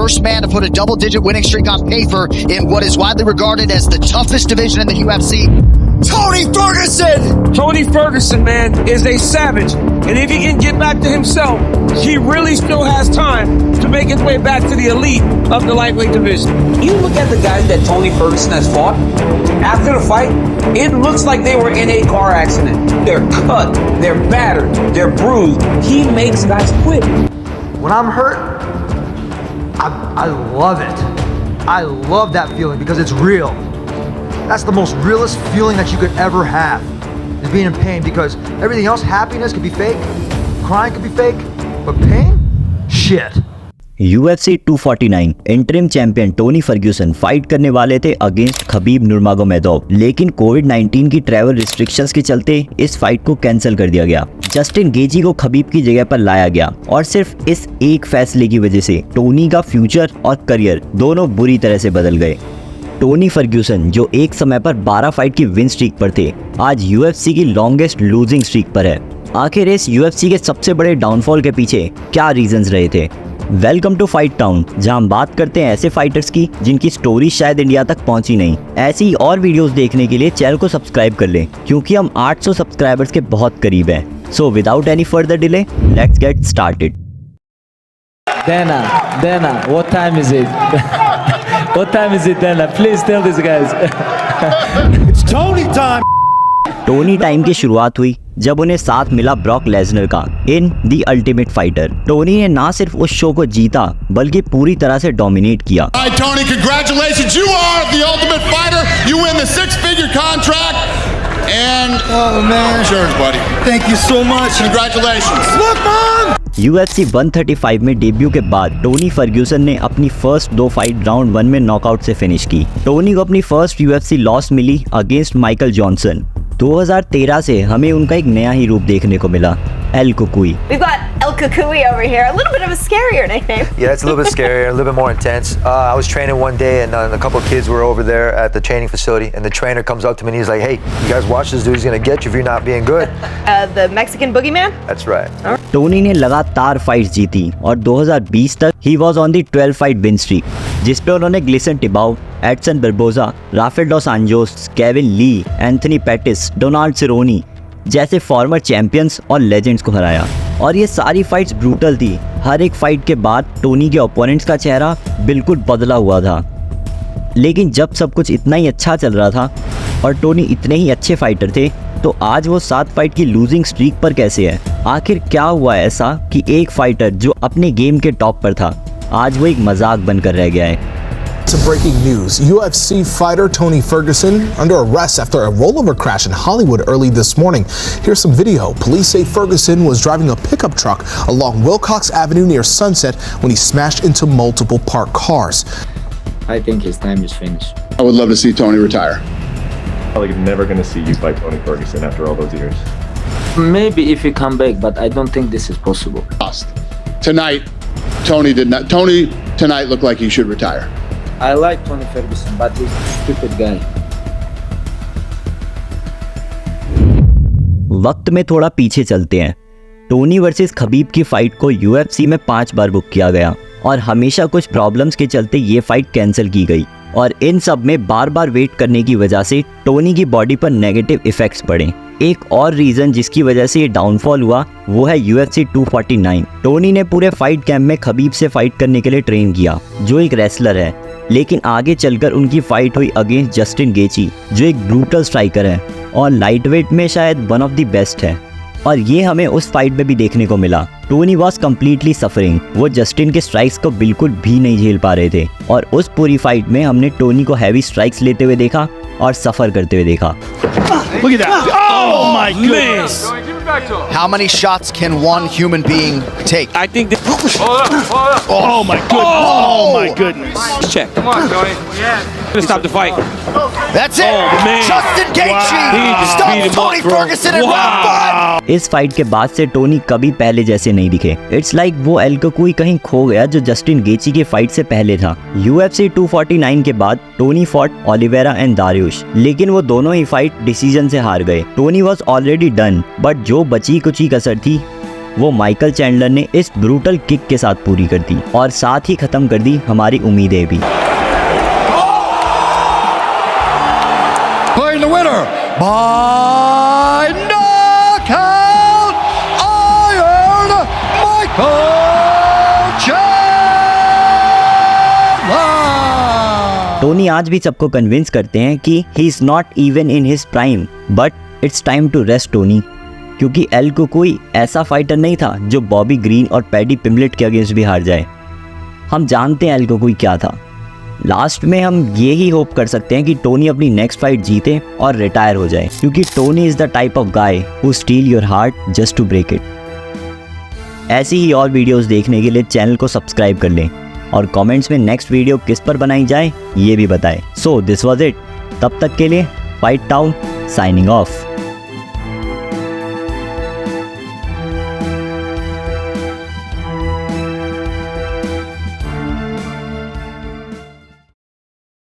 first man to put a double-digit winning streak on paper in what is widely regarded as the toughest division in the UFC. Tony Ferguson! Tony Ferguson, man, is a savage. And if he can get back to himself, he really still has time to make his way back to the elite of the lightweight division. You look at the guys that Tony Ferguson has fought, after the fight, it looks like they were in a car accident. They're cut, they're battered, they're bruised. He makes guys quit. When I'm hurt, I love it. I love that feeling because it's real. That's the most realest feeling that you could ever have, is being in pain, because everything else, happiness could be fake, crying could be fake, but pain? Shit. UFC 249 interim champion Tony Ferguson fight करने वाले थे against Khabib नुरमागोमेदोव, लेकिन कोविड-19 की travel restrictions के चलते इस fight को cancel कर दिया गया। जस्टिन गेजी को खबीब की जगह पर लाया गया और सिर्फ इस एक फैसले की वजह से टोनी का फ्यूचर और करियर दोनों बुरी तरह से बदल गए। टोनी फर्ग्यूसन जो एक समय पर 12 फाइट की विन स्ट्रीक पर थे, आज यूएफसी की लॉन्गेस्ट लूजिंग स्ट्रीक पर है। आखिर इस यूएफसी के सबसे बड़े डाउनफॉल के पीछे क्या रीजंस रहे थे? वेलकम टू फाइट टाउन, जहां हम बात करते हैं ऐसे फाइटर्स की जिनकी स्टोरी शायद इंडिया तक पहुंची नहीं। ऐसी और वीडियोस देखने के लिए चैनल को सब्सक्राइब कर लें, क्योंकि हम 800 सब्सक्राइबर्स के बहुत करीब हैं। So without any further delay, let's get started. Dana, what time is it? What time is it, Dana? Please tell these guys. It's Tony time. Tony time की शुरुआत हुई जब उन्हें साथ मिला ब्रॉक लेसनर का in the ultimate fighter. Tony ने ना सिर्फ उस शो को जीता बल्कि पूरी तरह से डोमिनेट किया। All right, Tony, congratulations. You are the ultimate fighter. You win the 6-figure contract. And Oh man, insurance, buddy. thank you so much. Congratulations. Look, Mom. UFC 135 में डेब्यू के बाद टोनी फर्ग्यूसन ने अपनी first 2 fight round 1 में knockout से finish की। Tony को अपनी फर्स्ट UFC लॉस मिली अगेंस्ट माइकल जॉनसन। 2013 से हमें उनका एक नया ही रूप देखने को मिला, L कुकुई। We've got El Cucuy over here, a little bit of a scarier nickname. Yeah, it's a little bit scarier, a little bit more intense. I was training one day and a couple of kids were over there at the training facility, and the trainer comes up to me and he's like, "Hey, you guys watch this dude, he's gonna get you if you're not being good." The Mexican boogeyman? That's right. Tony ने लगातार fights जीती और 2020 तक ही was on the 12 fight win streak, जिस पे उन्होंने Gleison Tibau, Edson Barboza, Rafael dos Anjos, Kevin Lee, Anthony Pettis, Donald Cerrone जैसे फॉर्मर चैंपियंस और लेजेंड्स को हराया। और ये सारी फाइट्स ब्रूटल थी। हर एक फाइट के बाद टोनी के ओपोनेंट्स का चेहरा बिल्कुल बदला हुआ था। लेकिन जब सब कुछ इतना ही अच्छा चल रहा था और टोनी इतने ही अच्छे फाइटर थे, तो आज वो 7 फाइट की लूजिंग स्ट्रीक पर कैसे है? आखिर क्या हुआ ऐसा कि एक फाइटर जो अपने गेम के टॉप पर था, आज वो एक मजाक बनकर रह गया है? Some breaking news. UFC fighter Tony Ferguson under arrest after a rollover crash in Hollywood early this morning. Here's some video. Police say Ferguson was driving a pickup truck along Wilcox Avenue near Sunset when he smashed into multiple parked cars. I think his time is finished. I would love to see Tony retire. Probably never going to see you fight Tony Ferguson after all those years. Maybe if he come back, but I don't think this is possible. Tonight, Tony tonight looked like he should retire. I like Tony Ferguson, but he's a stupid guy. वक्त में थोड़ा पीछे चलते हैं। Tony versus Khabib की fight को UFC में 5 बार book किया गया और हमेशा कुछ प्रॉब्लम्स के चलते ये फाइट कैंसिल की गई, और इन सब में बार बार वेट करने की वजह से टोनी की बॉडी पर नेगेटिव इफेक्ट्स पड़े। एक और रीजन जिसकी वजह से ये डाउनफॉल हुआ वो है UFC 249। टोनी ने पूरे फाइट कैंप में खबीब से फाइट करने के लिए ट्रेन किया, जो एक रेसलर है, लेकिन आगे चलकर उनकी फाइट हुई अगेंस्ट जस्टिन गेची, जो एक ब्रूटल स्ट्राइकर है और लाइटवेट में शायद वन ऑफ द बेस्ट है। और ये हमें उस फाइट में भी देखने को मिला। टोनी वॉज कम्प्लीटली सफरिंग, वो जस्टिन के स्ट्राइक्स को बिल्कुल भी नहीं झेल पा रहे थे, और उस पूरी फाइट में हमने टोनी को हैवी स्ट्राइक्स लेते हुए देखा और सफर करते हुए देखा। Look at that. Oh my goodness. How many shots can one human being take? I think that. Oh my goodness. Oh my goodness. Check. Come on, Tony. Yeah. Gonna stop the fight. That's it. Oh, man. Justin Gaethje Wow. He just stops beat him Tony up, bro. Ferguson in round 1. इस fight के बाद से Tony कभी पहले जैसे नहीं दिखे। It's like वो एल कुकुई कहीं खो गया जो जस्टिन गेची के फाइट से पहले था। UFC 249 के बाद टोनी फॉट ओलिवेरा एंड दारियुश, लेकिन वो दोनों ही फाइट डिसीजन से हार गए। Tony was already done, but जो बची कुची कसर थी वो माइकल चैंडलर ने इस ब्रूटल किक के साथ पूरी कर दी और साथ ही खत्म कर दी हमारी उम्मीदें भी। The winner by knockout, Iron Michael Chandler। Tony आज भी सबको कन्विंस करते हैं कि he is not even in his prime, but it's time to rest Tony, क्योंकि एल को कोई ऐसा फाइटर नहीं था जो बॉबी ग्रीन और पैडी पिम्बलेट के अगेंस्ट भी हार जाए। हम जानते हैं एल को कोई क्या था। लास्ट में हम ये ही होप कर सकते हैं कि टोनी अपनी नेक्स्ट फाइट जीते और रिटायर हो जाए, क्योंकि Tony is the type of guy who steal your heart just to break it. ऐसी ही और वीडियोस देखने के लिए चैनल को सब्सक्राइब कर लें और कमेंट्स में नेक्स्ट वीडियो किस पर बनाई जाए ये भी बताएं। सो दिस वाज इट, तब तक के लिए फाइट टाउन साइनिंग ऑफ।